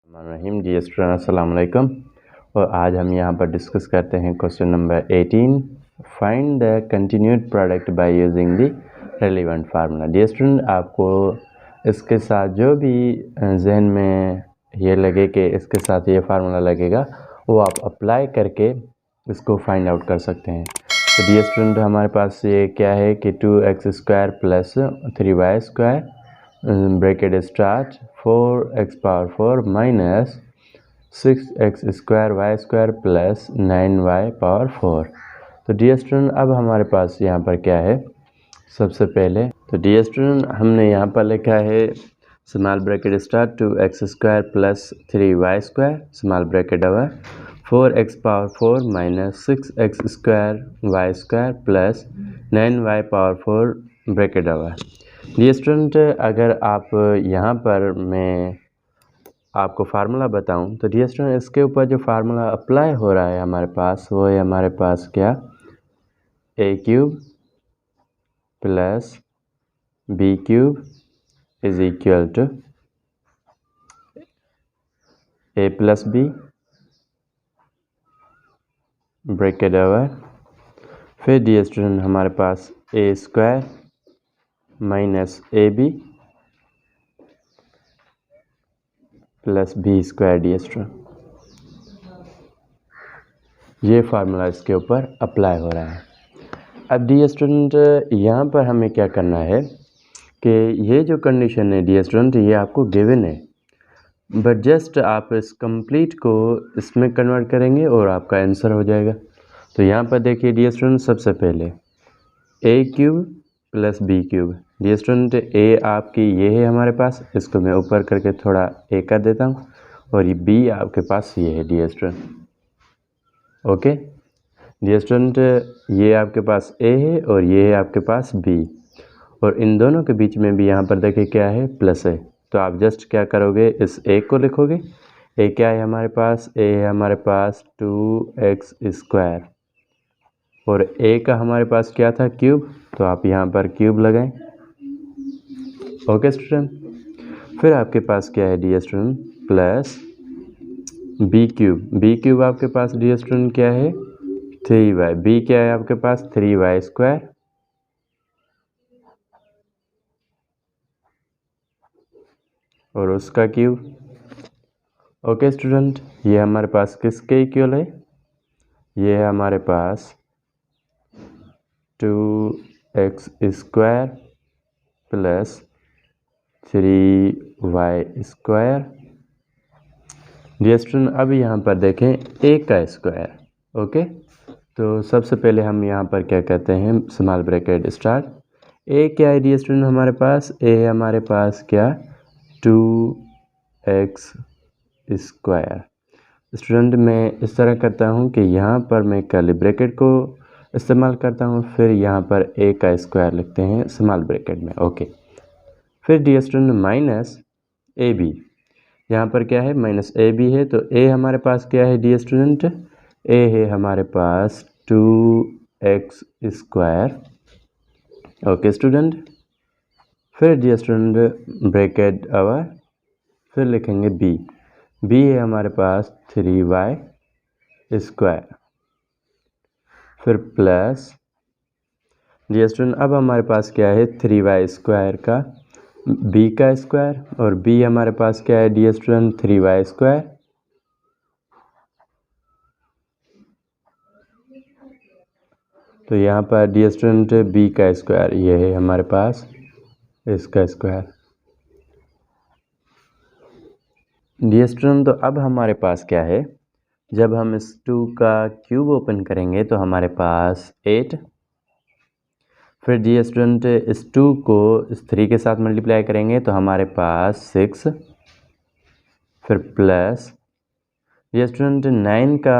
रहीम जी student अस्सलाम वालेकुम। और आज हम यहाँ पर डिस्कस करते हैं question number 18, find the continued product by using the relevant formula. जी स्टूडेंट, आपको इसके साथ जो भी जहन में ये लगे कि इसके साथ ये फार्मूला लगेगा वो आप अप्लाई करके इसको फाइंड आउट कर सकते हैं। तो डी स्टूडेंट, हमारे पास ये क्या है कि 2x² plus 3y² bracket start 4x⁴ minus 6x² plus 9y⁴। तो डी स्टूडेंट, अब हमारे पास यहाँ पर क्या है, सबसे पहले तो डी स्टूडेंट हमने यहाँ पर लिखा है small bracket start 2x² plus 3y² small bracket over 4x⁴ minus 6x² plus 9y⁴ bracket over. Dear student, अगर आप यहाँ पर मैं आपको फार्मूला बताऊं तो डी स्टूडेंट इसके ऊपर जो फार्मूला अप्लाई हो रहा है हमारे पास वो है हमारे पास क्या, a³ plus b³ is equal to a plus b bracket over, फिर डी स्टूडेंट हमारे पास a² minus ab plus b² dear student, ये फार्मूला इसके ऊपर अप्लाई हो रहा है। अब डी स्टूडेंट यहाँ पर हमें क्या करना है कि ये जो कंडीशन है डी स्टूडेंट ये आपको गिवन है, बट जस्ट आप इस कंप्लीट को इसमें कन्वर्ट करेंगे और आपका आंसर हो जाएगा। तो यहाँ पर देखिए डी स्टूडेंट, सबसे पहले a³ plus b³ dear student, a आपकी ये है हमारे पास, इसको मैं ऊपर करके थोड़ा a कर देता हूँ, और ये b आपके पास ये है dear student. Okay D student, ये आपके पास a है और ये है आपके पास b, और इन दोनों के बीच में भी यहाँ पर देखिए क्या है, प्लस है। तो आप जस्ट क्या करोगे, इस a को लिखोगे। a क्या है हमारे पास, a है हमारे पास 2x², और a का हमारे पास क्या था, क्यूब, तो आप यहाँ पर क्यूब लगाएं। ओके स्टूडेंट, फिर आपके पास क्या है डी स्टूडेंट, प्लस b³ आपके पास डी स्टूडेंट क्या है, 3y, b क्या है आपके पास 3y², और उसका क्यूब। ओके स्टूडेंट, ये हमारे पास किसके इक्वल है, ये है हमारे पास 2x² plus 3y²। Dear student, अब यहाँ पर देखें a का स्क्वायर। ओके, तो सबसे पहले हम यहाँ पर क्या कहते हैं, स्मॉल ब्रैकेट स्टार्ट, a क्या है डी स्टूडेंट हमारे पास, a है हमारे पास क्या, 2x²। स्टूडेंट, मैं इस तरह करता हूँ कि यहाँ पर मैं कर्ली ब्रैकेट को इस्तेमाल करता हूँ, फिर यहाँ पर a का स्क्वायर लिखते हैं स्मॉल ब्रैकेट में। ओके, फिर डी स्टूडेंट माइनस ab, यहाँ पर क्या है, माइनस ab है, तो a हमारे पास क्या है डी स्टूडेंट, a है हमारे पास 2x²। ओके स्टूडेंट, फिर डी स्टूडेंट ब्रैकेट ओवर, फिर लिखेंगे b है हमारे पास 3y², फिर प्लस डी स्टूडेंट, अब हमारे पास क्या है 3y² का b का स्क्वायर, और b हमारे पास क्या है डी स्टूडेंट 3y², तो यहाँ पर डी स्टूडेंट b का स्क्वायर ये है हमारे पास इसका स्क्वायर। डी स्टूडेंट, तो अब हमारे पास क्या है, जब हम इस 2 का क्यूब ओपन करेंगे तो हमारे पास 8, फिर डी स्टूडेंट इस 2 को इस 3 के साथ मल्टीप्लाई करेंगे तो हमारे पास 6, फिर प्लस डी स्टूडेंट 9 का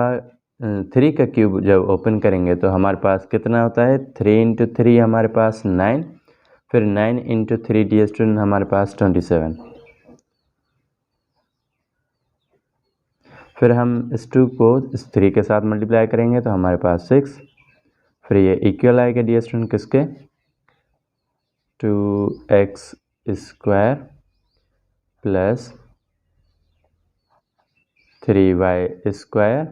3 का क्यूब जब ओपन करेंगे तो हमारे पास कितना होता है, 3 × 3 हमारे पास 9, फिर 9 × 3 डी स्टूडेंट हमारे पास 27, फिर हम इस 2 को इस 3 के साथ मल्टीप्लाई करेंगे तो हमारे पास 6, फिर ये इक्वल आएगा डी स्टूडेंट किसके, 2x² प्लस 3y²,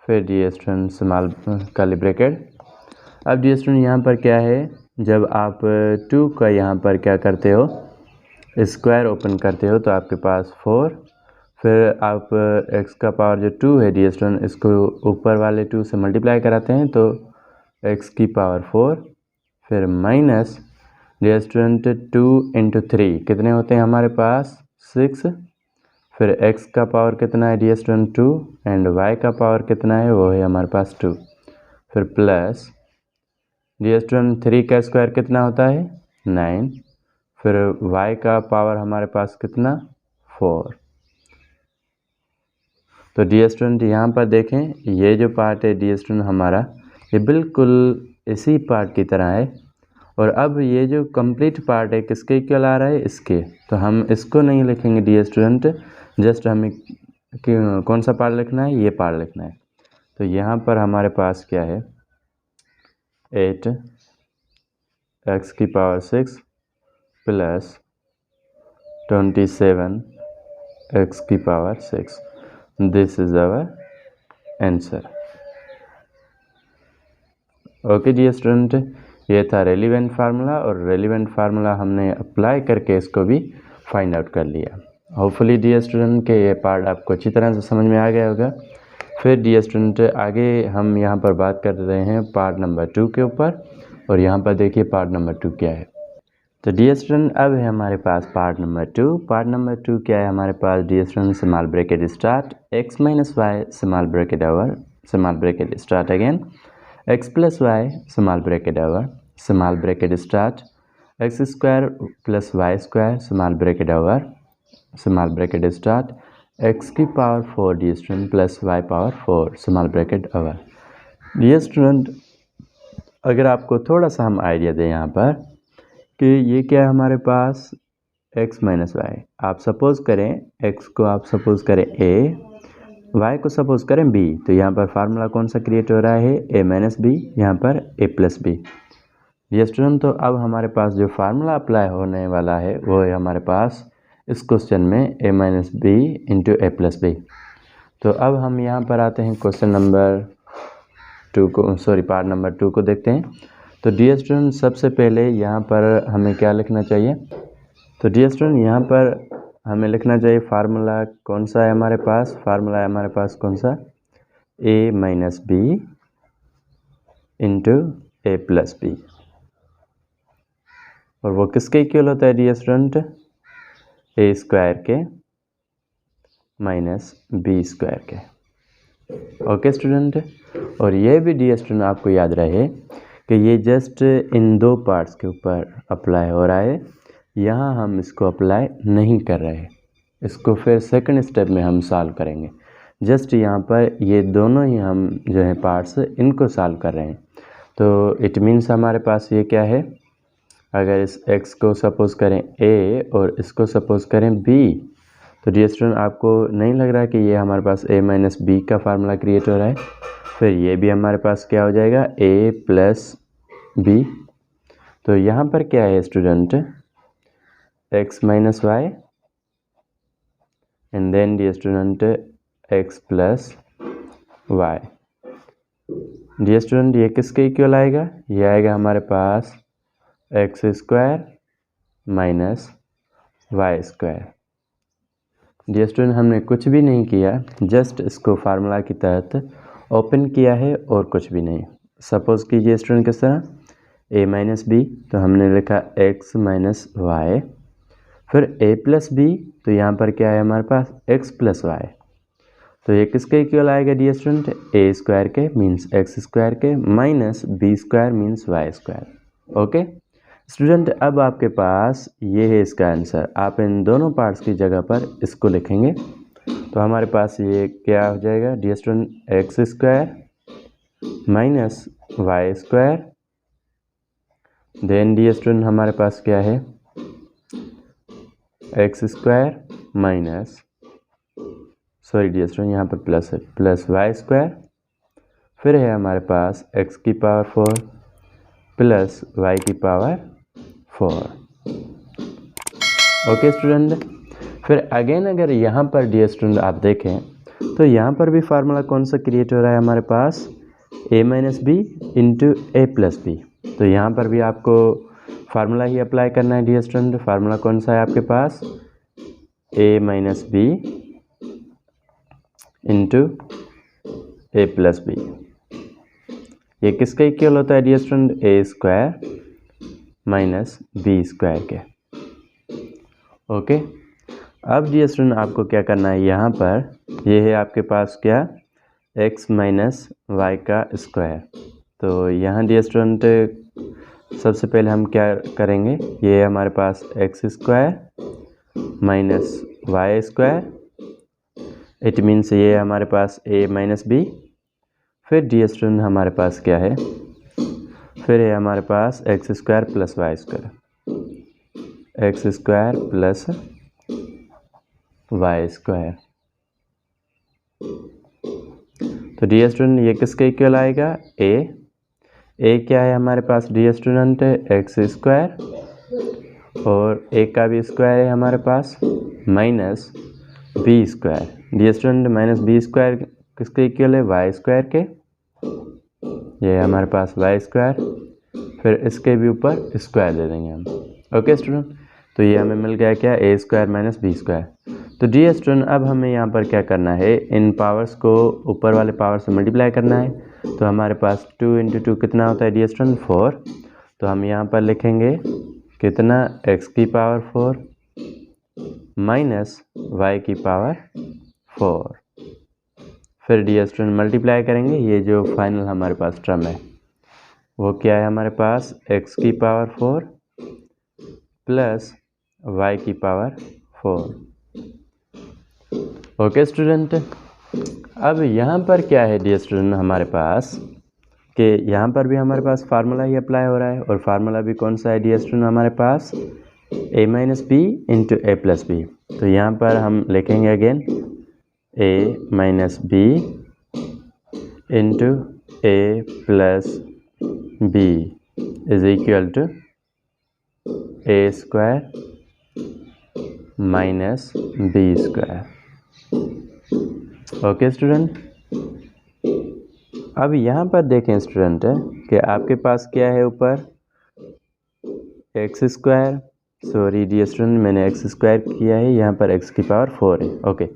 फिर dear student small curly bracket. अब डी स्टूडेंट यहाँ पर क्या है, जब आप 2 का यहाँ पर क्या करते हो, स्क्वायर ओपन करते हो तो आपके पास 4, फिर आप x का पावर जो 2 है डी स्टूडेंट, इसको ऊपर वाले 2 से मल्टीप्लाई कराते हैं तो x की पावर 4, फिर माइनस डी स्टूडेंट 2 × 3 कितने होते हैं हमारे पास 6, फिर x का पावर कितना है डी स्टूडेंट 2 एंड y का पावर कितना है, वो है हमारे पास 2, फिर प्लस डी स्टूडेंट 3 का स्क्वायर कितना होता है 9, फिर y का पावर हमारे पास कितना 4। तो डी स्टूडेंट यहाँ पर देखें, ये जो पार्ट है डी स्टूडेंट हमारा, ये बिल्कुल इसी पार्ट की तरह है। और अब ये जो कंप्लीट पार्ट है किसके इक्वल आ रहा है, इसके। तो हम इसको नहीं लिखेंगे डी स्टूडेंट, जस्ट हमें कौन सा पार्ट लिखना है, ये पार्ट लिखना है। तो यहाँ पर हमारे पास क्या है 8x की पावर 6 प्लस 27x की power 6, this is our answer. Okay dear student, ये था रेलिवेंट फार्मूला, और रेलिवेंट फार्मूला हमने अप्लाई करके इसको भी फाइंड आउट कर लिया। होपफुली डियर स्टूडेंट के ये पार्ट आपको अच्छी तरह से समझ में आ गया होगा। फिर डियर स्टूडेंट आगे हम यहाँ पर बात कर रहे हैं पार्ट नंबर 2 के ऊपर, और यहाँ पर देखिए पार्ट नंबर 2 क्या है। तो डियर स्टूडेंट अब है हमारे पास पार्ट नंबर 2। पार्ट नंबर 2 क्या है हमारे पास dear student, small bracket start x - y small bracket over small bracket start again x + y small bracket over small bracket start x² + y² small bracket over small bracket start x की power 4 dear student plus y power 4 small bracket over. Dear student अगर आपको थोड़ा सा हम idea दें यहाँ पर कि ये क्या है हमारे पास x - y, आप सपोज़ करें x को आप सपोज़ करें a, y को सपोज़ करें b, तो यहाँ पर फार्मूला कौन सा क्रिएट हो रहा है a - b, यहाँ पर a + b। डियर स्टूडेंट तो अब हमारे पास जो फार्मूला अप्लाई होने वाला है वो है हमारे पास इस क्वेश्चन में a - b × a + b। तो अब हम यहाँ पर आते हैं क्वेश्चन नंबर 2 को, सॉरी पार्ट नंबर 2 को देखते हैं। तो डियर स्टूडेंट सबसे पहले यहाँ पर हमें क्या लिखना चाहिए, तो डियर स्टूडेंट यहाँ पर हमें लिखना चाहिए फार्मूला कौन सा है हमारे पास, फार्मूला है हमारे पास कौन सा a - b × a + b, और वो किसके इक्वल होता है डियर स्टूडेंट, a² के - b² के। ओके स्टूडेंट, और ये भी डियर स्टूडेंट आपको याद रहे कि ये जस्ट इन 2 पार्ट्स के ऊपर अप्लाई हो रहा है, यहाँ हम इसको अप्लाई नहीं कर रहे हैं, इसको फिर सेकंड स्टेप में हम सॉल्व करेंगे। जस्ट यहाँ पर ये दोनों ही हम जो है पार्ट्स इनको सॉल्व कर रहे हैं। तो इट मीन्स हमारे पास ये क्या है, अगर इस x को सपोज़ करें a और इसको सपोज़ करें b, तो डियर स्टूडेंट आपको नहीं लग रहा कि ये हमारे पास a - b का फार्मूला क्रिएट हो रहा है, फिर ये भी हमारे पास क्या हो जाएगा a + b। तो यहाँ पर क्या है student x - y and then dear student x + y। Dear student ये किसके इक्वल आएगा, ये आएगा हमारे पास x² - y²। डियर स्टूडेंट हमने कुछ भी नहीं किया, जस्ट इसको फार्मूला की तहत ओपन किया है और कुछ भी नहीं। सपोज़ कीजिए स्टूडेंट किस तरह a - b, तो हमने लिखा x - y, फिर a + b, तो यहाँ पर क्या है हमारे पास x + y, तो ये किसके इक्वल आएगा डियर स्टूडेंट, a² के मीन्स x² के minus b² means y²। Okay student अब आपके पास ये है इसका आंसर, आप इन दोनों पार्ट्स की जगह पर इसको लिखेंगे तो हमारे पास ये क्या हो जाएगा dear student, x² minus y², then dear student हमारे पास क्या है x² minus, sorry dear student यहाँ पर प्लस है, प्लस y², फिर है हमारे पास x की पावर 4 प्लस y की पावर 4। ओके स्टूडेंट, फिर अगेन अगर यहाँ पर डियर स्टूडेंट आप देखें तो यहाँ पर भी फार्मूला कौन सा क्रिएट हो रहा है हमारे पास, a minus B into A plus B. तो यहाँ पर भी आपको फार्मूला ही अप्लाई करना है डियर स्टूडेंट। फार्मूला कौन सा है आपके पास, a minus B into A plus B. ये किसका इक्वल होता है dear student, A square minus B square के। ओके, अब डियर स्टूडेंट आपको क्या करना है, यहाँ पर ये है आपके पास क्या, x माइनस वाई का स्क्वायर। तो यहाँ डियर स्टूडेंट सबसे पहले हम क्या करेंगे, ये है हमारे पास x square minus Y square, it means ये है हमारे पास a माइनस बी। फिर डियर स्टूडेंट हमारे पास क्या है, फिर है हमारे पास x square plus Y square, X square plus Y square. तो डियर स्टूडेंट ये किसके इक्वल आएगा, ए क्या है हमारे पास डियर स्टूडेंट, एक्स स्क्वायर, और ए का भी स्क्वायर है हमारे पास, minus B square. Dear student minus B square किसके इक्वल है, वाई स्क्वायर के। ये है हमारे पास वाई स्क्वायर, फिर इसके भी ऊपर स्क्वायर दे देंगे हम। ओके स्टूडेंट, तो ये हमें मिल गया क्या, ए स्क्वायर माइनस बी स्क्वायर। तो डियर स्टूडेंट अब हमें यहाँ पर क्या करना है, इन पावर्स को ऊपर वाले पावर से मल्टीप्लाई करना है। तो हमारे पास 2 इंटू 2 कितना होता है डियर स्टूडेंट, 4। तो हम यहाँ पर लिखेंगे कितना, x की पावर 4 माइनस वाई की पावर 4। फिर डियर स्टूडेंट मल्टीप्लाई करेंगे, ये जो फाइनल हमारे पास टर्म है वो क्या है हमारे पास, x की पावर 4 प्लस y की पावर 4। ओके स्टूडेंट, अब यहाँ पर क्या है डियर स्टूडेंट हमारे पास, कि यहाँ पर भी हमारे पास फार्मूला ही अप्लाई हो रहा है, और फार्मूला भी कौन सा है डियर स्टूडेंट हमारे पास, a minus B into A plus B. तो यहाँ पर हम लिखेंगे again a minus B into A plus B is equal to A square minus B square. Okay student, अब यहाँ पर देखें स्टूडेंट कि आपके पास क्या है ऊपर, X square, sorry dear student मैंने एक्स स्क्वायर किया है, यहाँ पर एक्स की पावर 4 है। Okay,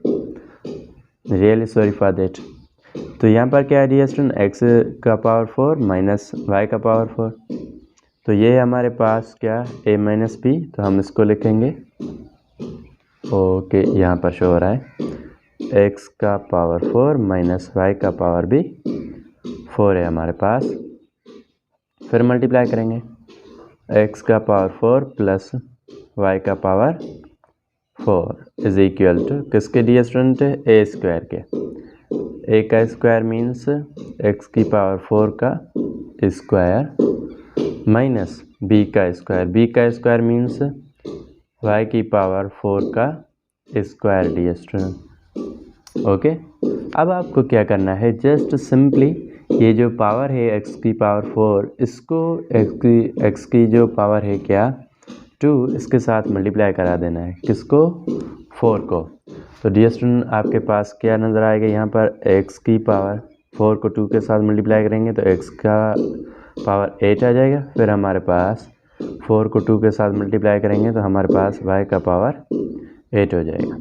really sorry for that. तो यहाँ पर क्या है डियर स्टूडेंट, एक्स का पावर 4 माइनस वाई का पावर 4। तो ये है हमारे पास क्या, a माइनस बी। तो हम इसको लिखेंगे, ओके यहाँ पर शो हो रहा है x का पावर 4 माइनस वाई का पावर भी 4 है हमारे पास। फिर मल्टीप्लाई करेंगे, x का पावर 4 प्लस वाई का पावर 4 इज इक्वल टू किसके डियर स्टूडेंट, ए स्क्वायर के। a का स्क्वायर मीन्स x की पावर 4 का स्क्वायर माइनस b का स्क्वायर मीन्स y की पावर 4 का स्क्वायर डियर स्टूडेंट। ओके, अब आपको क्या करना है, जस्ट सिंपली ये जो पावर है x की पावर 4, इसको x की जो पावर है क्या 2, इसके साथ मल्टीप्लाई करा देना है, किसको, 4 को। तो डियर स्टूडेंट आपके पास क्या नज़र आएगा, यहाँ पर x की पावर 4 को 2 के साथ मल्टीप्लाई करेंगे तो x का पावर 8 आ जाएगा। फिर हमारे पास 4 को 2 के साथ मल्टीप्लाई करेंगे तो हमारे पास y का पावर 8 हो जाएगा।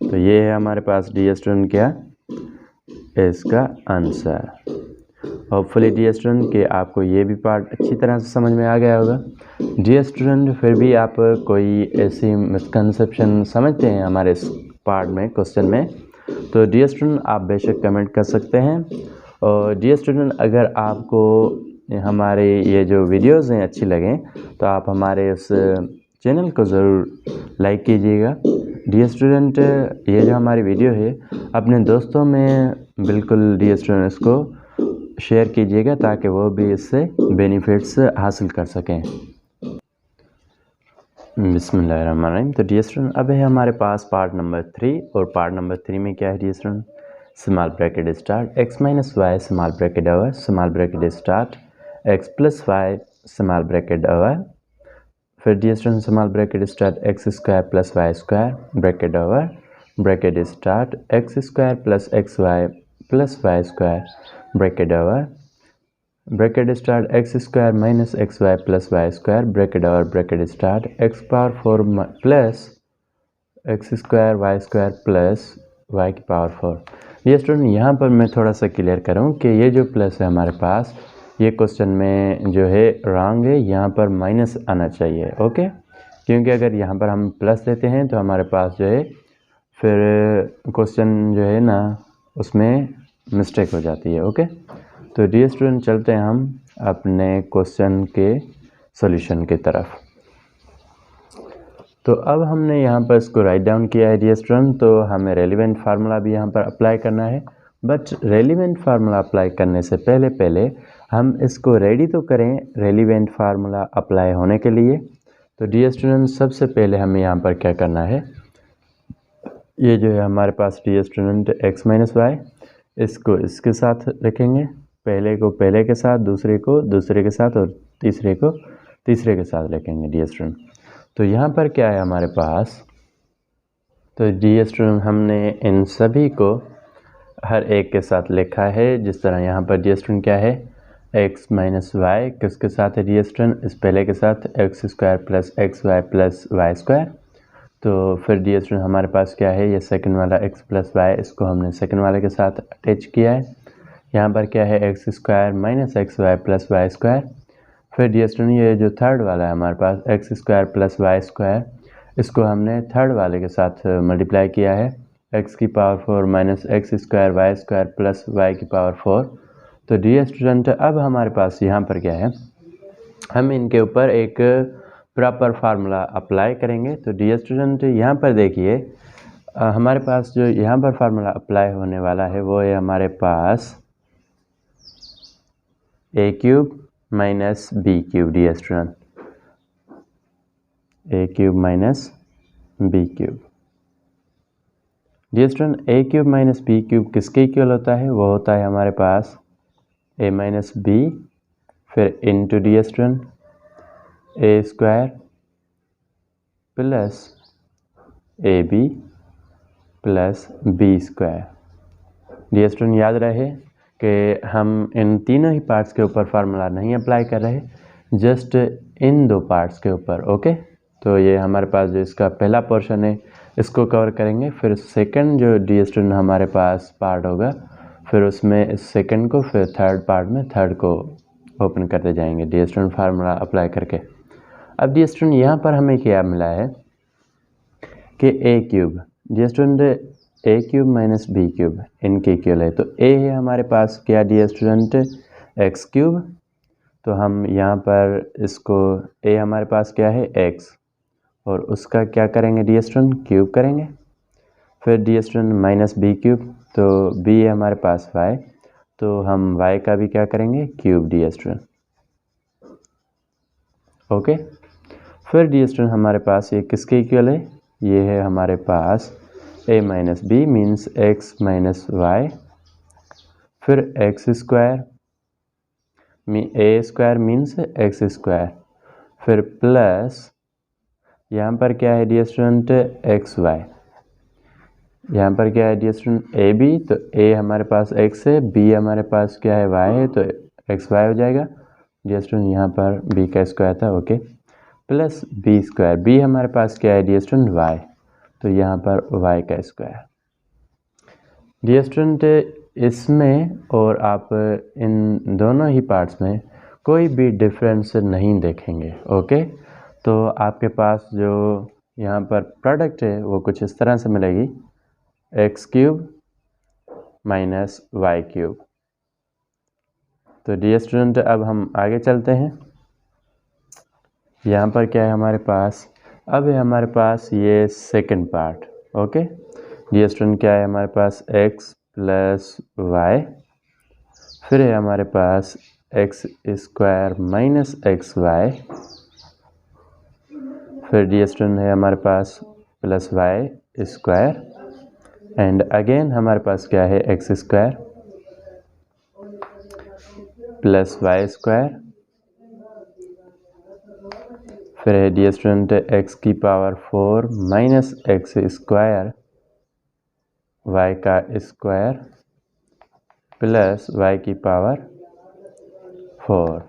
तो ये है हमारे पास डियर स्टूडेंट क्या, इसका आंसर। होपफुली डियर स्टूडेंट कि आपको ये भी पार्ट अच्छी तरह से समझ में आ गया होगा। डियर स्टूडेंट फिर भी आप कोई ऐसी मिसकंसेप्शन समझते हैं हमारे इस पार्ट में, क्वेश्चन में, तो डियर स्टूडेंट आप बेशक कमेंट कर सकते हैं। और डियर स्टूडेंट अगर आपको हमारे ये जो वीडियोस हैं अच्छी लगें तो आप हमारे इस चैनल को ज़रूर लाइक कीजिएगा। डियर स्टूडेंट ये जो हमारी वीडियो है अपने दोस्तों में बिल्कुल डियर स्टूडेंट इसको शेयर कीजिएगा ताकि वो भी इससे बेनिफिट्स हासिल कर सकें। बिस्मिल्लाहिर्रहमानिर्रहीम। तो डियर स्टूडेंट अब है हमारे पास पार्ट नंबर 3, और पार्ट नंबर 3 में क्या है dear student, small bracket start x minus Y small bracket over small bracket start x plus Y small bracket over, फिर dear student small bracket start X square plus Y square bracket over bracket start X square plus X Y plus Y square bracket over bracket start X square minus X Y plus Y square bracket over bracket start X power 4 plus X square Y square plus Y की power 4। ये student यहाँ पर मैं थोड़ा सा clear करूँ कि ये जो प्लस है हमारे पास ये क्वेश्चन में जो है रॉन्ग है, यहाँ पर माइनस आना चाहिए। ओके, क्योंकि अगर यहाँ पर हम प्लस लेते हैं तो हमारे पास जो है फिर क्वेश्चन जो है ना उसमें मिस्टेक हो जाती है। ओके, तो डियर स्टूडेंट चलते हैं हम अपने क्वेश्चन के सॉल्यूशन की तरफ। तो अब हमने यहाँ पर इसको राइट डाउन किया है डियर स्टूडेंट, तो हमें रेलिवेंट फार्मूला भी यहाँ पर अप्लाई करना है। बट रेलिवेंट फार्मूला अप्लाई करने से पहले हम इसको रेडी तो करें रेलिवेंट फार्मूला अप्लाई होने के लिए। तो डियर स्टूडेंट सबसे पहले हमें यहाँ पर क्या करना है, ये जो है हमारे पास dear student X minus Y, इसको इसके साथ रखेंगे, पहले को पहले के साथ, दूसरे को दूसरे के साथ और तीसरे को तीसरे के साथ रखेंगे डियर स्टूडेंट। तो यहाँ पर क्या है हमारे पास, तो डियर स्टूडेंट हमने इन सभी को हर एक के साथ लिखा है। जिस तरह यहाँ पर डियर स्टूडेंट क्या है एक्स माइनस वाई किसके साथ है डियर स्टूडेंट, इस पहले के साथ X square plus X Y plus Y square. तो फिर डियर स्टूडेंट हमारे पास क्या है ये सेकंड वाला एक्स प्लस वाई, इसको हमने सेकंड वाले के साथ अटैच किया है। यहाँ पर क्या है X square minus X Y plus Y square. फिर डियर स्टूडेंट ये जो थर्ड वाला है हमारे पास X square plus Y square, इसको हमने थर्ड वाले के साथ मल्टीप्लाई किया है, एक्स की power 4 minus X square Y square plus Y की पावर 4। तो डियर स्टूडेंट अब हमारे पास यहाँ पर क्या है, हम इनके ऊपर एक प्रॉपर फार्मूला अप्लाई करेंगे। तो डियर स्टूडेंट यहाँ पर देखिए हमारे पास जो यहाँ पर फार्मूला अप्लाई होने वाला है वो है हमारे पास A cube minus B cube. Dear student A cube minus B cube. Dear student A cube minus B cube किसके इक्वल होता है, वो होता है हमारे पास ए माइनस बी, फिर into dear student A square plus A B plus B square. Dear student याद रहे कि हम इन तीनों ही पार्ट्स के ऊपर फार्मूला नहीं अप्लाई कर रहे, जस्ट इन दो पार्ट्स के ऊपर। ओके, तो ये हमारे पास जो इसका पहला पोर्शन है इसको कवर करेंगे, फिर सेकंड जो डियर स्टूडेंट हमारे पास पार्ट होगा फिर उसमें इस सेकंड को, फिर थर्ड पार्ट में थर्ड को ओपन करते जाएंगे डियर स्टूडेंट फार्मूला अप्लाई करके। अब डियर स्टूडेंट यहाँ पर हमें क्या मिला है कि ए cube, dear student A cube minus B cube इनके इक्वल है। तो ए है हमारे पास क्या डियर स्टूडेंट एक्स क्यूब, तो हम यहाँ पर इसको ए हमारे पास क्या है एक्स और उसका क्या करेंगे डियर स्टूडेंट क्यूब करेंगे। फिर dear student minus B cube, तो बी है हमारे पास वाई, तो हम वाई का भी क्या करेंगे क्यूब डियर स्टूडेंट। ओके, फिर डियर स्टूडेंट हमारे पास ये किसके इक्वल है, ये है हमारे पास A minus B means X minus Y, फिर X square A square means X square, फिर प्लस यहाँ पर क्या है डियर स्टूडेंट एक्स वाई, यहाँ पर क्या है डियर स्टूडेंट ए बी, तो ए हमारे पास एक्स है, बी हमारे पास क्या है वाई है, तो एक्स वाई हो जाएगा डियर स्टूडेंट। यहाँ पर बी का स्क्वायर था। Okay, plus B square, B हमारे पास क्या है डियर स्टूडेंट वाई, तो यहाँ पर वाई का स्क्वायर। डियर स्टूडेंट इसमें और आप इन दोनों ही पार्ट्स में कोई भी डिफरेंस नहीं देखेंगे। ओके, तो आपके पास जो यहाँ पर प्रोडक्ट है वो कुछ इस तरह से मिलेगी X cube minus Y cube. तो डियर स्टूडेंट अब हम आगे चलते हैं। यहाँ पर क्या है हमारे पास, अब है हमारे पास ये second part. Okay, dear student क्या है हमारे पास एक्स प्लस वाई, फिर है हमारे पास X square minus X Y, फिर डियर स्टूडेंट है हमारे पास plus Y square, and again हमारे पास क्या है X square plus Y square, फिर है डियर स्टूडेंट एक्स की power 4 minus X square Y का स्क्वायर प्लस वाई की पावर 4।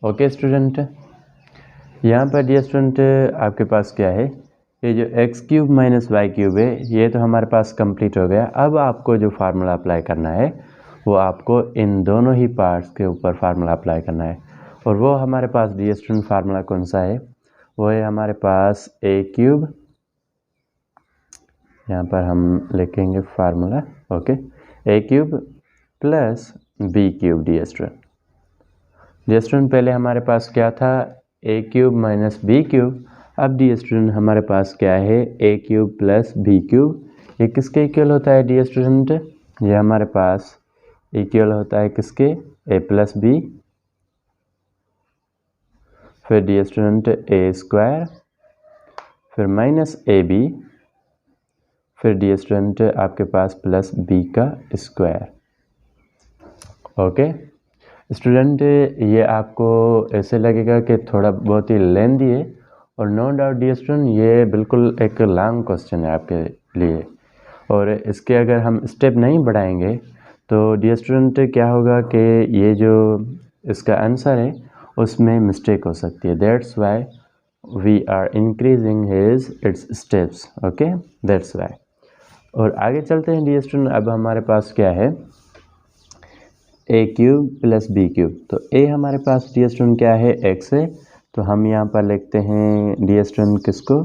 ओके स्टूडेंट, यहाँ पर डियर स्टूडेंट आपके पास क्या है, ये जो X cube minus Y cube है ये तो हमारे पास कंप्लीट हो गया। अब आपको जो फार्मूला अप्लाई करना है वो आपको इन दोनों ही पार्ट्स के ऊपर फार्मूला अप्लाई करना है। और वो हमारे पास डियर स्टूडेंट फार्मूला कौन सा है, वो है हमारे पास ए क्यूब, यहाँ पर हम लिखेंगे formula okay, A cube plus B cube. Dear student पहले हमारे पास क्या था, A cube minus B cube. अब डियर स्टूडेंट हमारे पास क्या है, A cube plus B cube. ये किसके इक्वल होता है डियर स्टूडेंट, ये हमारे पास इक्वल होता है किसके, ए प्लस बी। फिर डियर स्टूडेंट ए स्क्वायर, फिर माइनस ए बी, फिर डियर स्टूडेंट आपके पास प्लस बी का स्क्वायर। ओके स्टूडेंट, ये आपको ऐसे लगेगा कि थोड़ा बहुत ही लेंथी है और नो डाउट डियर स्टूडेंट ये बिल्कुल एक लॉन्ग क्वेश्चन है आपके लिए। और इसके अगर हम स्टेप नहीं बढ़ाएंगे तो डियर स्टूडेंट क्या होगा कि ये जो इसका आंसर है उसमें मिस्टेक हो सकती है। That's why we are increasing his its steps. Okay that's why. और आगे चलते हैं डियर स्टूडेंट, अब हमारे पास क्या है, A cube plus B cube. तो ए हमारे पास डियर स्टूडेंट क्या है, एक्स है, तो हम यहाँ पर लिखते हैं डियर स्टूडेंट किसको,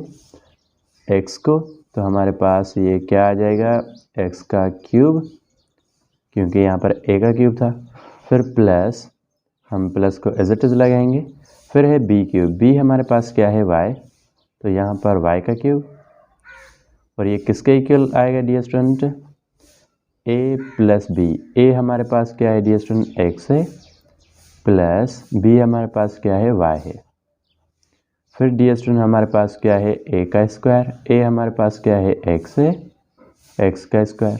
एक्स को। तो हमारे पास ये क्या आ जाएगा, एक्स का क्यूब, क्योंकि यहाँ पर ए का क्यूब था। फिर प्लस, हम प्लस को एज इट इज लगाएंगे। फिर है बी क्यूब, बी हमारे पास क्या है, वाई, तो यहाँ पर वाई का क्यूब। और ये किसके इक्वल आएगा dear student, A plus B. ए हमारे पास क्या है डियर स्टूडेंट, एक्स है, प्लस बी हमारे पास क्या है, वाई है। फिर डियर स्टूडेंट हमारे पास क्या है, ए का स्क्वायर। ए हमारे पास क्या है, एक्स है, एक्स का स्क्वायर।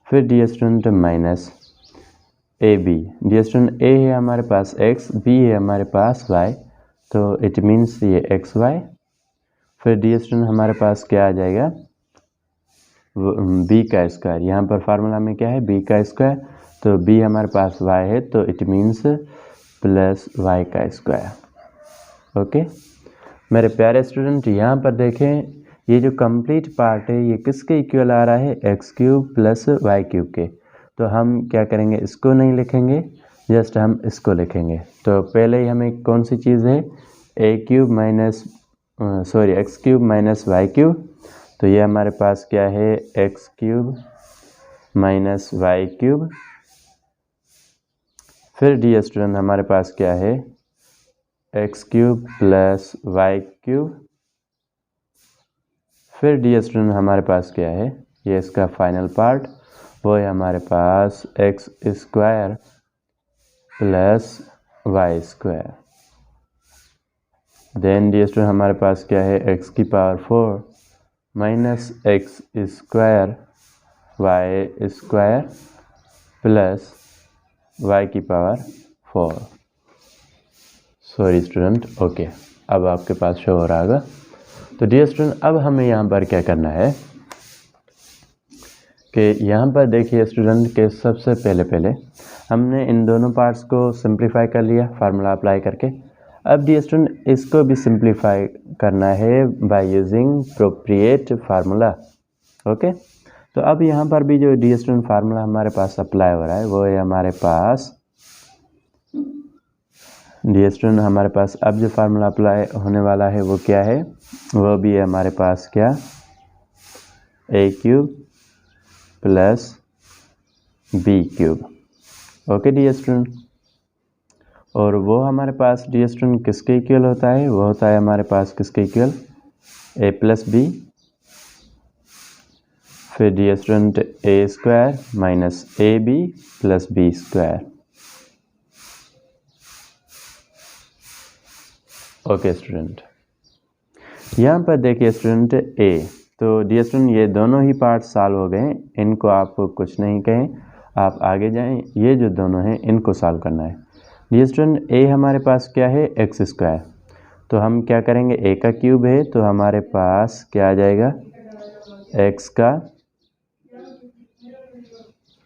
फिर dear student minus A B. Dear student A है हमारे पास एक्स, बी है हमारे पास वाई, तो इट मीन्स ये एक्स वाई। फिर डियर स्टूडेंट हमारे पास क्या आ जाएगा, बी का स्क्वायर। यहाँ पर फार्मूला में क्या है, बी का स्क्वायर, तो बी हमारे पास वाई है, तो इट मीन्स प्लस वाई का स्क्वायर। ओके मेरे प्यारे स्टूडेंट, यहाँ पर देखें ये जो कंप्लीट पार्ट है ये किसके इक्वल आ रहा है, X cube plus Y cube के। तो हम क्या करेंगे, इसको नहीं लिखेंगे, जस्ट हम इसको लिखेंगे। तो पहले ही हमें कौन सी चीज़ है, A cube minus X cube minus Y cube. तो ये हमारे पास क्या है, X cube minus Y cube. फिर डियर स्टूडेंट हमारे पास क्या है, X cube plus Y cube. फिर डियर स्टूडेंट हमारे पास क्या है, ये इसका फाइनल पार्ट, वो है हमारे पास X square plus Y square. Then dear student हमारे पास क्या है, एक्स की power 4 minus X square Y square plus Y की पावर 4। सॉरी स्टूडेंट, ओके अब आपके पास शो हो रहा होगा। तो डियर स्टूडेंट अब हमें यहाँ पर क्या करना है कि यहाँ पर देखिए स्टूडेंट के सबसे पहले हमने इन दोनों पार्ट्स को सिंप्लीफाई कर लिया फार्मूला अप्लाई करके। अब डियर स्टूडेंट इसको भी सिंप्लीफाई करना है बाय यूजिंग प्रोप्रिएट फार्मूला। ओके तो अब यहाँ पर भी जो डियर स्टूडेंट फार्मूला हमारे पास अप्लाई हो रहा है वो है हमारे पास, डियर स्टूडेंट हमारे पास अब जो फार्मूला अप्लाई होने वाला है वो क्या है, वो भी है हमारे पास क्या, A cube plus B cube. Okay dear student, और वो हमारे पास डियर स्टूडेंट किसके इक्वल होता है, वो होता है हमारे पास किसके इक्वल, ए प्लस बी। फिर dear student A square minus A B plus B square. Okay student, यहाँ पर देखिए स्टूडेंट ए, तो डियर स्टूडेंट ये दोनों ही पार्ट सॉल्व हो गए, इनको आप कुछ नहीं कहें, आप आगे जाएं, ये जो दोनों हैं इनको सॉल्व करना है। डियर स्टूडेंट ए हमारे पास क्या है, एक्स स्क्वायर, तो हम क्या करेंगे, ए का क्यूब है तो हमारे पास क्या आ जाएगा, एक्स का,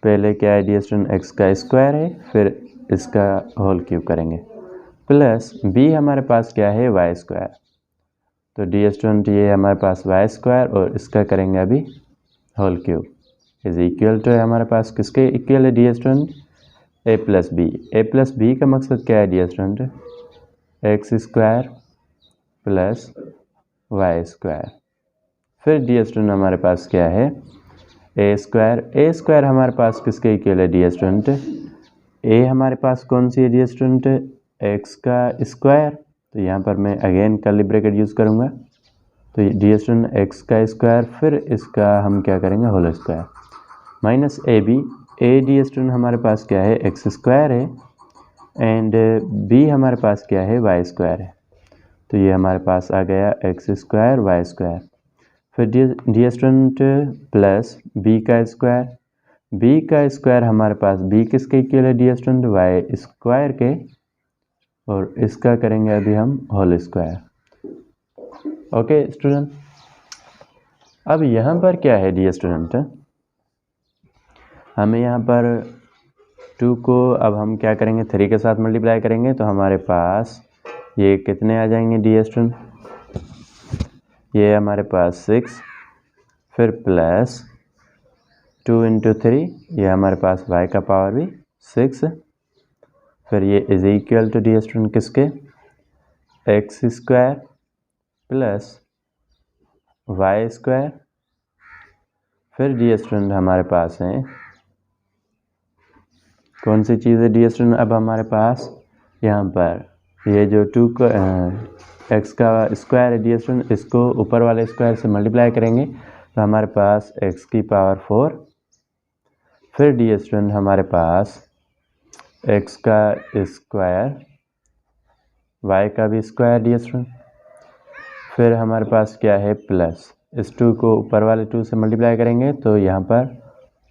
पहले क्या है डियर स्टूडेंट, एक्स का स्क्वायर है, फिर इसका होल क्यूब करेंगे, प्लस बी हमारे पास क्या है, वाई स्क्वायर। तो डियर स्टूडेंट ये हमारे पास वाई स्क्वायर और इसका करेंगे अभी whole cube is equal to है हमारे पास किसके इक्वल है dear student, A plus B. A plus B का मकसद क्या है dear student, X square plus Y square. फिर डियर स्टूडेंट हमारे पास क्या है, ए स्क्वायर हमारे पास किसके इक्वल है डियर स्टूडेंट, ए हमारे पास कौन सी है डियर स्टूडेंट, एक्स का स्क्वायर। तो यहाँ पर मैं अगेन कर्ली ब्रैकेट यूज़ करूँगा, तो डियर स्टूडेंट एक्स का स्क्वायर, फिर इसका हम क्या करेंगे whole square, minus A B. A dear student हमारे पास क्या है, एक्स स्क्वायर है, एंड बी हमारे पास क्या है, वाई स्क्वायर है। तो ये हमारे पास आ गया एक्स स्क्वायर वाई स्क्वायर। फिर डियर स्टूडेंट प्लस बी का स्क्वायर, बी का स्क्वायर हमारे पास बी किसके इक्वल है डियर स्टूडेंट, वाई स्क्वायर के, और इसका करेंगे अभी हम होल स्क्वायर। ओके स्टूडेंट, अब यहाँ पर क्या है डियर स्टूडेंट, हमें यहाँ पर 2 को अब हम क्या करेंगे, 3 के साथ मल्टीप्लाई करेंगे, तो हमारे पास ये कितने आ जाएंगे डियर स्टूडेंट, ये हमारे पास 6, फिर प्लस 2 इंटू 3, ये हमारे पास y का पावर भी 6, फिर ये is equal to dear student किसके, X square plus Y square. फिर डियर स्टूडेंट हमारे पास है कौन सी चीज़ है डियर स्टूडेंट, अब हमारे पास यहाँ पर ये जो 2 का एक्स का स्क्वायर है डियर स्टूडेंट, इसको ऊपर वाले स्क्वायर से मल्टीप्लाई करेंगे तो हमारे पास एक्स की पावर 4, फिर डियर स्टूडेंट हमारे पास एक्स का स्क्वायर, वाई का भी स्क्वायर डियर स्टूडेंट, फिर हमारे पास क्या है प्लस, इस 2 को ऊपर वाले 2 से मल्टीप्लाई करेंगे तो यहाँ पर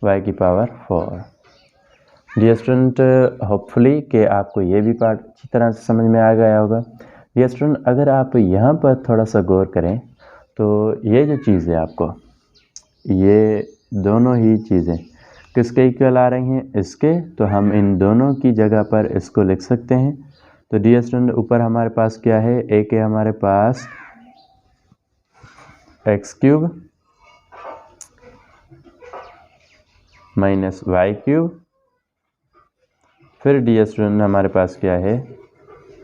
वाई की पावर 4। डियर स्टूडेंट होपफुली कि आपको ये भी पार्ट अच्छी तरह से समझ में आ गया होगा। डियर स्टूडेंट अगर आप यहाँ पर थोड़ा सा गौर करें तो ये जो चीज़ है आपको, ये दोनों ही चीज़ें किसके इक्वल आ रही हैं, इसके, तो हम इन दोनों की जगह पर इसको लिख सकते हैं। तो डियर स्टूडेंट ऊपर हमारे पास क्या है, एक है हमारे पास X cube minus Y cube, फिर डियर स्टूडेंट हमारे पास क्या है,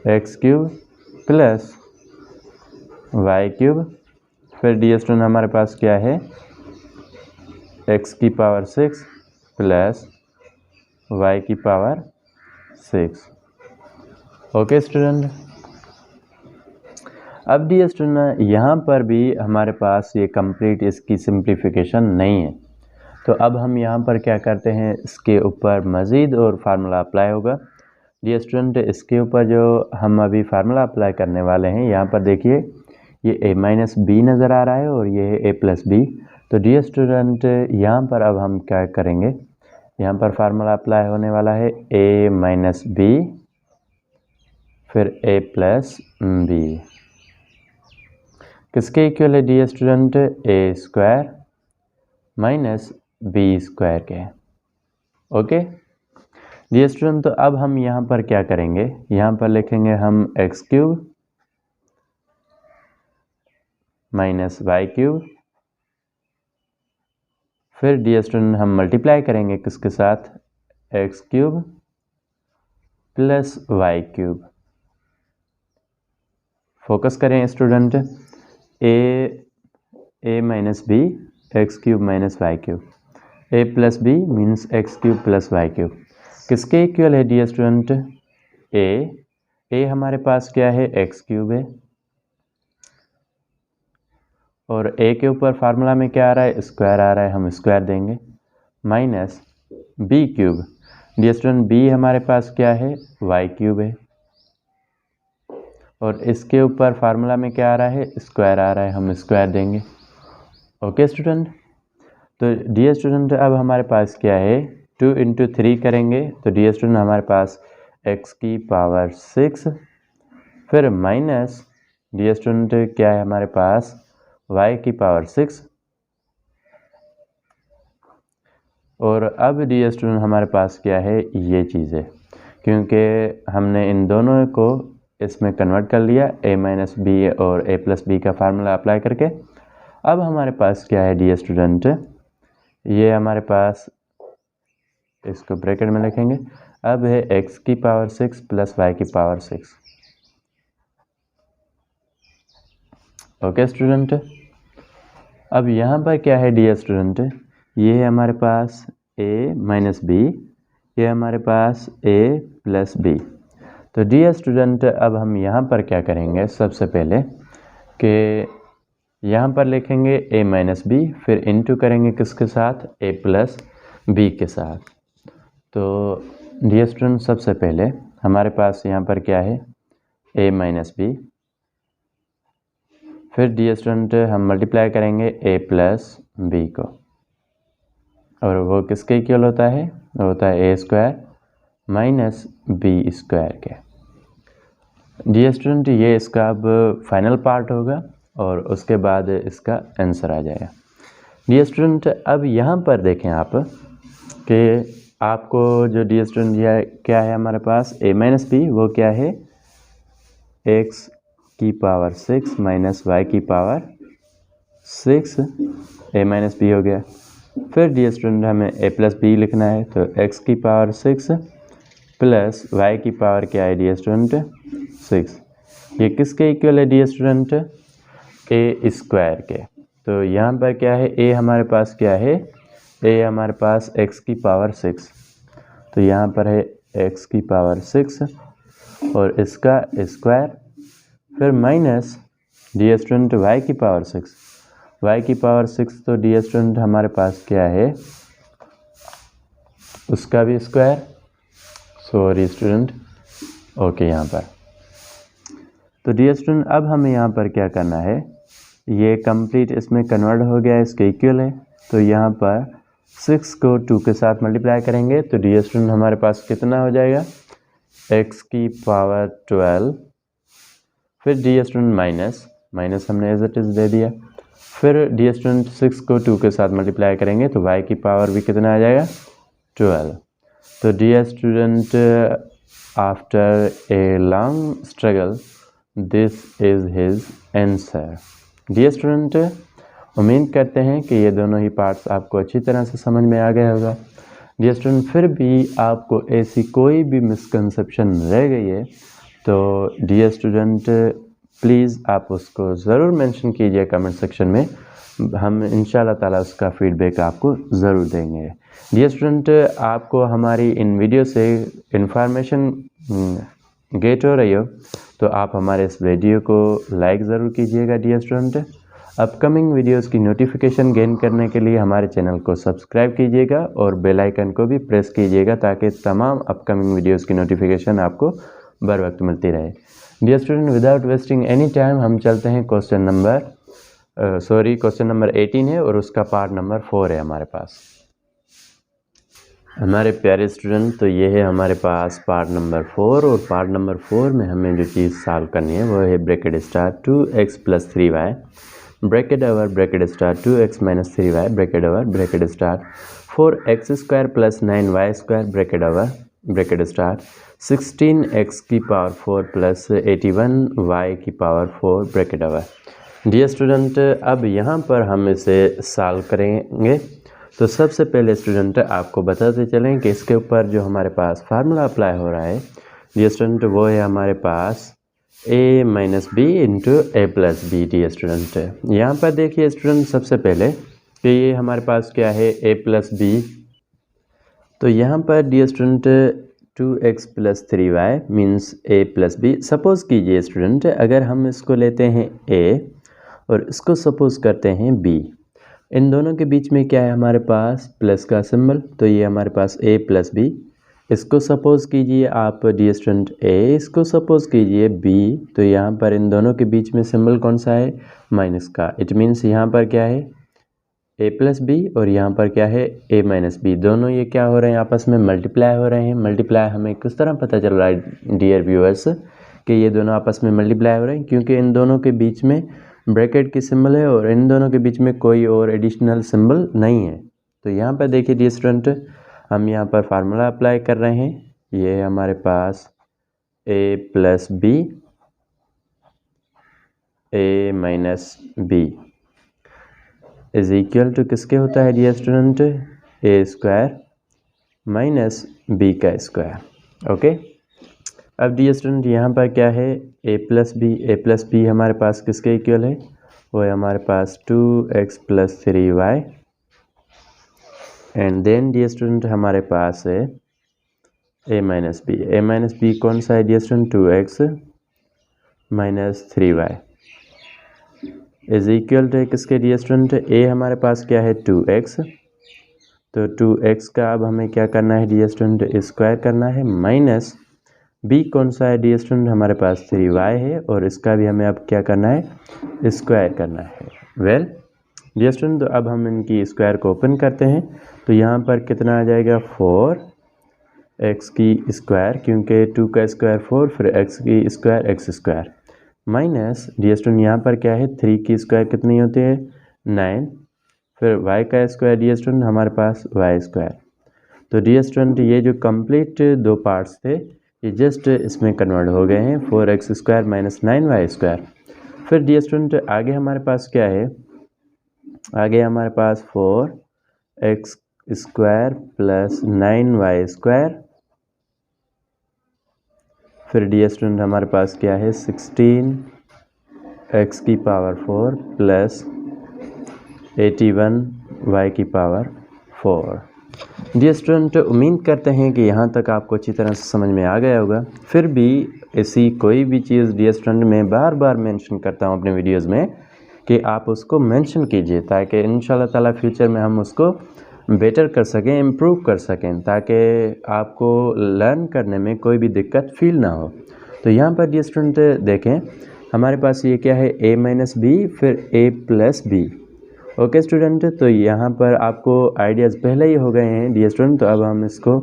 X cube plus Y cube, फिर डियर स्टूडेंट हमारे पास क्या है, एक्स की पावर 6 प्लस वाई की पावर 6। ओके स्टूडेंट, अब डियर स्टूडेंट यहाँ पर भी हमारे पास ये कंप्लीट इसकी सिंप्लीफिकेशन नहीं है, तो अब हम यहाँ पर क्या करते हैं, इसके ऊपर मज़ीद और फार्मूला अप्लाई होगा। डियर स्टूडेंट इसके ऊपर जो हम अभी फार्मूला अप्लाई करने वाले हैं, यहाँ पर देखिए ये a माइनस बी नज़र आ रहा है और ये है a प्लस बी। तो डियर स्टूडेंट यहाँ पर अब हम क्या करेंगे, यहाँ पर फार्मूला अप्लाई होने वाला है a माइनस बी फिर a प्लस बी, किसके इक्वल है dear student, a square minus B square के। ओके डियर स्टूडेंट, तो अब हम यहाँ पर क्या करेंगे, यहाँ पर लिखेंगे हम X cube minus Y cube, फिर डियर स्टूडेंट हम मल्टीप्लाई करेंगे किसके साथ, X cube plus Y cube. Focus करें student, A minus B X cube minus Y cube, A plus B means X cube plus Y cube, किसके equal है dear student, A हमारे पास क्या है, एक्स क्यूब है, और ए के ऊपर फार्मूला में क्या आ रहा है, स्क्वायर आ रहा है, हम स्क्वायर देंगे, minus B cube. Dear student B हमारे पास क्या है, वाई क्यूब है, और इसके ऊपर फार्मूला में क्या आ रहा है, स्क्वायर आ रहा है, हम स्क्वायर देंगे। ओके स्टूडेंट, तो डियर स्टूडेंट अब हमारे पास क्या है, 2 इंटू 3 करेंगे तो डियर स्टूडेंट हमारे पास x की पावर 6 फिर माइनस डियर स्टूडेंट क्या है हमारे पास y की पावर 6, और अब डियर स्टूडेंट हमारे पास क्या है ये चीज़ है, क्योंकि हमने इन दोनों को इसमें कन्वर्ट कर लिया a माइनस बी और a प्लस बी का फार्मूला अप्लाई करके। अब हमारे पास क्या है डियर स्टूडेंट, ये हमारे पास, इसको ब्रैकेट में लिखेंगे, अब है x की पावर 6 प्लस y की पावर 6। ओके स्टूडेंट, अब यहाँ पर क्या है डियर स्टूडेंट, ये है हमारे पास a माइनस बी, ये हमारे पास a प्लस बी। तो डियर स्टूडेंट अब हम यहाँ पर क्या करेंगे, सबसे पहले कि यहाँ पर लिखेंगे a माइनस बी, फिर इनटू करेंगे किसके साथ, a प्लस बी के साथ। तो डियर स्टूडेंट सबसे पहले हमारे पास यहाँ पर क्या है a माइनस बी, फिर डियर स्टूडेंट हम मल्टीप्लाई करेंगे a प्लस बी को, और वो किसके इक्वल होता है, वो होता है a square minus B square के। डियर स्टूडेंट ये इसका अब फाइनल पार्ट होगा और उसके बाद इसका आंसर आ जाएगा। डियर स्टूडेंट अब यहाँ पर देखें आप कि आपको जो डियर स्टूडेंट ये क्या है हमारे पास a माइनस बी, वो क्या है x की पावर 6 माइनस y की पावर 6, a माइनस बी हो गया। फिर डियर स्टूडेंट हमें a प्लस बी लिखना है, तो x की पावर 6 प्लस y की पावर क्या है डियर स्टूडेंट 6। ये किसके इक्वल है डियर स्टूडेंट, a स्क्वायर के। तो यहाँ पर क्या है a हमारे पास क्या है, a हमारे पास x की पावर 6, तो यहाँ पर है x की पावर 6 और इसका स्क्वायर, फिर माइनस डियर स्टूडेंट y की पावर 6, y की पावर 6, तो डियर स्टूडेंट हमारे पास क्या है उसका भी स्क्वायर, सॉरी स्टूडेंट, ओके यहाँ पर। तो डियर स्टूडेंट अब हमें यहाँ पर क्या करना है, ये कंप्लीट इसमें कन्वर्ट हो गया, इसके इक्वल है, तो यहाँ पर 6 को 2 के साथ मल्टीप्लाई करेंगे, तो डियर स्टूडेंट हमारे पास कितना हो जाएगा x की पावर 12, फिर डियर स्टूडेंट माइनस हमने एज इट इज़ दे दिया, फिर डियर स्टूडेंट 6 को 2 के साथ मल्टीप्लाई करेंगे तो y की पावर भी कितना आ जाएगा 12। तो dear student after a long struggle this is his answer. Dear student उम्मीद करते हैं कि ये दोनों ही पार्ट्स आपको अच्छी तरह से समझ में आ गया होगा। डियर स्टूडेंट फिर भी आपको ऐसी कोई भी मिसकंसेप्शन रह गई है तो डियर स्टूडेंट प्लीज़ आप उसको ज़रूर मेंशन कीजिए कमेंट सेक्शन में, हम इंशाल्लाह ताला उसका फीडबैक आपको ज़रूर देंगे। डियर स्टूडेंट आपको हमारी इन वीडियो से इन्फॉर्मेशन गेट हो रही हो तो आप हमारे इस वीडियो को लाइक ज़रूर कीजिएगा। डियर स्टूडेंट अपकमिंग वीडियोस की नोटिफिकेशन गेन करने के लिए हमारे चैनल को सब्सक्राइब कीजिएगा और बेल आइकन को भी प्रेस कीजिएगा ताकि तमाम अपकमिंग वीडियोस की नोटिफिकेशन आपको बर वक्त मिलती रहे। Dear student without wasting any time हम चलते हैं क्वेश्चन नंबर 18 है और उसका पार्ट नंबर 4 है हमारे पास। हमारे प्यारे स्टूडेंट तो ये है हमारे पास पार्ट नंबर 4 और पार्ट नंबर 4 में हमें जो चीज़ सॉल्व करनी है वो है bracket star 2x plus 3y bracket over bracket star 2x minus 3y bracket over bracket star 4x square plus 9y square bracket over bracket star 16x की power 4 plus 81y की power 4 bracket over. Dear student अब यहाँ पर हम इसे solve करेंगे। तो सबसे पहले स्टूडेंट आपको बताते चलें कि इसके ऊपर जो हमारे पास फार्मूला अप्लाई हो रहा है डियर स्टूडेंट वो है हमारे पास a minus B into A plus B. Dear student यहाँ पर देखिए स्टूडेंट सबसे पहले कि ये हमारे पास क्या है a प्लस बी, तो यहाँ पर dear student 2x plus 3y means a plus B. Suppose कीजिए स्टूडेंट अगर हम इसको लेते हैं a और इसको सपोज़ करते हैं b, इन दोनों के बीच में क्या है हमारे पास प्लस का सिंबल, तो ये हमारे पास a प्लस बी। इसको सपोज़ कीजिए आप डियर स्टूडेंट a, इसको सपोज़ कीजिए b, तो यहाँ पर इन दोनों के बीच में सिंबल कौन सा है माइनस का। इट मीन्स यहाँ पर क्या है a प्लस बी और यहाँ पर क्या है a माइनस बी, दोनों ये क्या हो रहे हैं आपस में मल्टीप्लाई हो रहे हैं। मल्टीप्लाई हमें किस तरह पता चल रहा है डियर व्यूअर्स कि ये दोनों आपस में मल्टीप्लाई हो रहे हैं, क्योंकि इन दोनों के बीच में ब्रैकेट की सिंबल है और इन दोनों के बीच में कोई और एडिशनल सिंबल नहीं है। तो यहाँ पर देखिए डियर स्टूडेंट, हम यहाँ पर फार्मूला अप्लाई कर रहे हैं। ये है हमारे पास a plus B a minus B is equal to किसके होता है dear student, A square minus B का स्क्वायर। ओके, अब डियर स्टूडेंट यहाँ पर क्या है, a प्लस बी हमारे पास किसके इक्वल है, वो है हमारे पास 2x plus 3y। And then dear student हमारे पास है a माइनस बी कौन सा है dear student, 2x minus 3y is equal to किसके डियर स्टूडेंट, a हमारे पास क्या है 2x, तो 2x का अब हमें क्या करना है डियर स्टूडेंट, स्क्वायर करना है, माइनस b कौन सा है डियर स्टूडेंट, हमारे पास 3y है और इसका भी हमें अब क्या करना है, स्क्वायर करना है। वेल डियर स्टूडेंट, तो अब हम इनकी स्क्वायर को ओपन करते हैं, तो यहाँ पर कितना आ जाएगा 4x की स्क्वायर, क्योंकि 2 का स्क्वायर 4, फिर x की square x square, minus dear student यहाँ पर क्या है 3 की स्क्वायर कितनी होती है 9, फिर y का स्क्वायर डियर स्टूडेंट हमारे पास y स्क्वायर। तो डियर स्टूडेंट ये जो कंप्लीट दो पार्ट्स थे ये जस्ट इसमें कन्वर्ट हो गए हैं, 4x square minus 9y square. फिर डियर स्टूडेंट आगे हमारे पास क्या है, आगे हमारे पास 4x square plus 9y square, फिर डियर स्टूडेंट हमारे पास क्या है 16x की पावर 4 प्लस 81y की पावर 4। डियर स्टूडेंट उम्मीद करते हैं कि यहाँ तक आपको अच्छी तरह से समझ में आ गया होगा। फिर भी ऐसी कोई भी चीज़ डियर स्टूडेंट मैं बार बार मेंशन करता हूँ अपने वीडियोज़ में कि आप उसको मेंशन कीजिए, ताकि इंशाल्लाह ताला फ्यूचर में हम उसको बेटर कर सकें, इम्प्रूव कर सकें, ताकि आपको लर्न करने में कोई भी दिक्कत फील ना हो। तो यहाँ पर डियर स्टूडेंट देखें हमारे पास ये क्या है a माइनस बी फिर a plus B. Okay student, तो यहाँ पर आपको आइडियाज़ पहले ही हो गए हैं डियर स्टूडेंट, तो अब हम इसको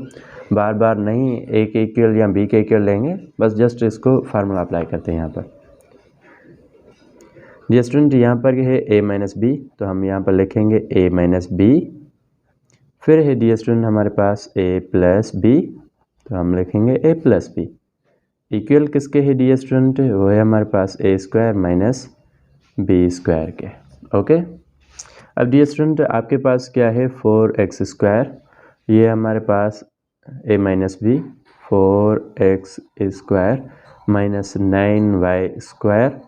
बार बार नहीं a के इक्वल या b के इक्वल लेंगे, बस जस्ट इसको फार्मूला अप्लाई करते हैं यहाँ पर। डियर स्टूडेंट यहाँ पर है a माइनस बी, तो हम यहाँ पर लिखेंगे a माइनस बी, फिर है डियर स्टूडेंट हमारे पास a प्लस बी, तो हम लिखेंगे a प्लस बी इक्वल किसके है डियर स्टूडेंट, वो है हमारे पास a square minus B square के। ओके, अब डियर स्टूडेंट आपके पास क्या है 4x स्क्वायर, ये हमारे पास a minus B 4x square minus 9y square,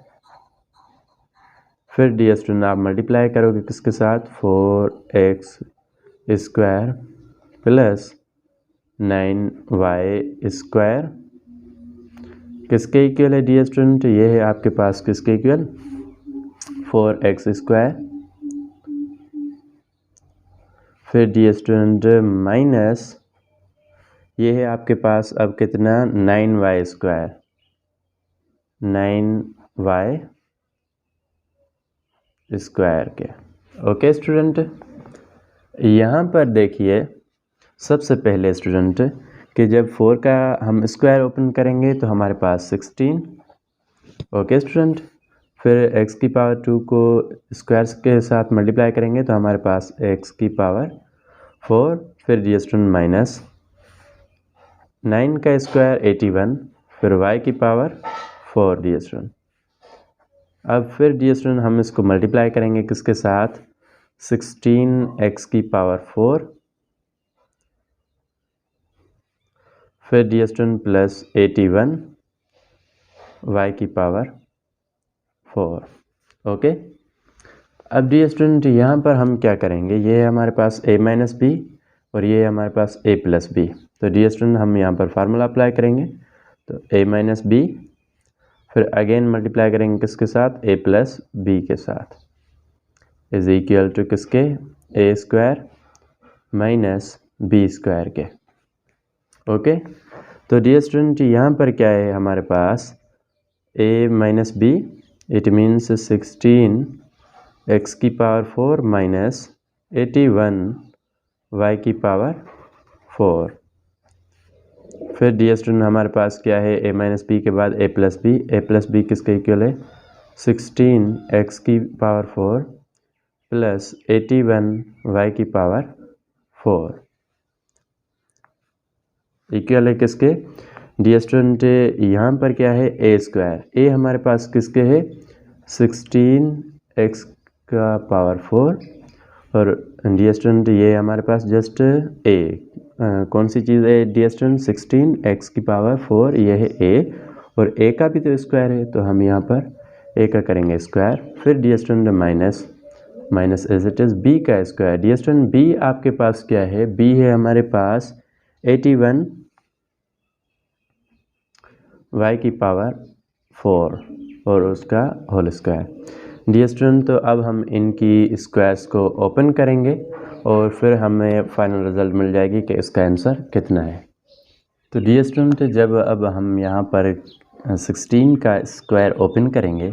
फिर डियर स्टूडेंट आप मल्टीप्लाई करोगे किसके साथ 4x square plus 9y square किसके इक्वल है डियर स्टूडेंट, ये है आपके पास किसके इक्वल 4x स्क्वायर, फिर डियर स्टूडेंट माइनस ये है आपके पास अब कितना 9y स्क्वायर, 9y स्क्वायर के। ओके स्टूडेंट, यहाँ पर देखिए सबसे पहले स्टूडेंट कि जब 4 का हम स्क्वायर ओपन करेंगे तो हमारे पास 16। ओके स्टूडेंट, फिर x की पावर 2 को स्क्वायर के साथ मल्टीप्लाई करेंगे तो हमारे पास x की पावर 4, फिर डियर स्टूडेंट माइनस 9 का स्क्वायर 81, फिर y की पावर 4 डियर स्टूडेंट। अब फिर डियर स्टूडेंट हम इसको मल्टीप्लाई करेंगे किसके साथ 16x की पावर 4, फिर डियर स्टूडेंट प्लस 81 y की पावर 4। ओके, अब डियर स्टूडेंट यहाँ पर हम क्या करेंगे, ये है हमारे पास a माइनस बी और ये है हमारे पास a प्लस बी, तो डियर स्टूडेंट हम यहाँ पर फार्मूला अप्लाई करेंगे, तो a माइनस बी फिर अगेन मल्टीप्लाई करेंगे किसके साथ a प्लस बी के साथ इज इक्वल टू किसके a square minus B square के। ओके, तो डियर स्टूडेंट यहाँ पर क्या है हमारे पास a minus B, it means 16x की पावर 4 माइनस 81 y की पावर 4। फिर डी स्टूडेंट हमारे पास क्या है, a माइनस बी के बाद a प्लस बी किसके इक्वल है 16x की पावर 4 प्लस 81y की पावर 4 इक्वल है किसके। डी स्टूडेंट यहाँ पर क्या है a स्क्वायर, a हमारे पास किसके है 16x का पावर 4 और डी स्टूडेंट ये हमारे पास जस्ट a कौन सी चीज़ है डी स्टूडेंट 16x की पावर 4 ये है a और a का भी तो स्क्वायर है तो हम यहाँ पर a का करेंगे स्क्वायर। फिर dear student minus as it is b का स्क्वायर। डी स्टूडेंट b आपके पास क्या है, b है हमारे पास 81 y की पावर 4 और उसका होल स्क्वायर। डी स्टूडेंट तो अब हम इनकी स्क्वायर्स को ओपन करेंगे और फिर हमें फाइनल रिजल्ट मिल जाएगी कि इसका आंसर कितना है। तो डी स्टूडेंट जब अब हम यहाँ पर 16 का स्क्वायर ओपन करेंगे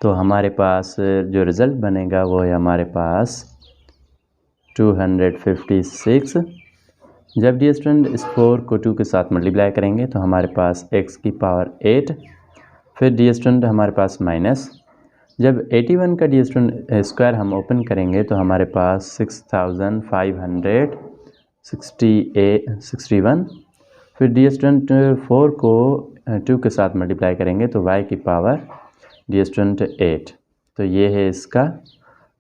तो हमारे पास जो रिज़ल्ट बनेगा वो है हमारे पास 256। जब डी स्टूडेंट इस 4 को 2 के साथ मल्टीप्लाई करेंगे तो हमारे पास x की पावर 8। फिर डी स्टूडेंट हमारे पास माइनस, जब 81 का डी स्टूडेंट स्क्वायर हम ओपन करेंगे तो हमारे पास 6561। फिर डी स्टूडेंट 4 को 2 के साथ मल्टीप्लाई करेंगे तो y की पावर डी स्टूडेंट 8। तो ये है इसका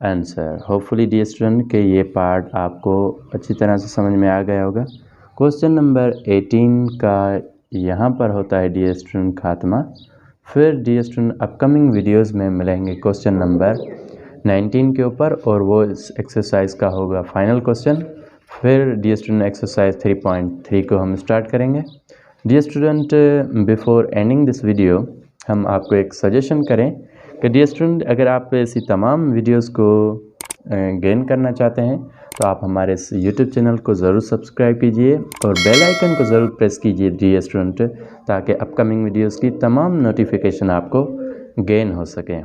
आंसर। होपफुली डी स्टूडेंट के ये पार्ट आपको अच्छी तरह से समझ में आ गया होगा। क्वेश्चन नंबर 18 का यहाँ पर होता है डी स्टूडेंट खात्मा। फिर डी स्टूडेंट अपकमिंग वीडियोस में मिलेंगे क्वेश्चन नंबर 19 के ऊपर और वो इस एक्सरसाइज का होगा फाइनल क्वेश्चन। फिर डी स्टूडेंट एक्सरसाइज 3.3 को हम स्टार्ट करेंगे। Dear student before ending this video हम आपको एक सजेशन करें कि डी स्टूडेंट अगर आप ऐसी तमाम वीडियोस को गेन करना चाहते हैं तो आप हमारे इस यूट्यूब चैनल को ज़रूर सब्सक्राइब कीजिए और बेल आइकन को ज़रूर प्रेस कीजिए डी स्टूडेंट, ताकि अपकमिंग वीडियोस की तमाम नोटिफिकेशन आपको गेन हो सकें।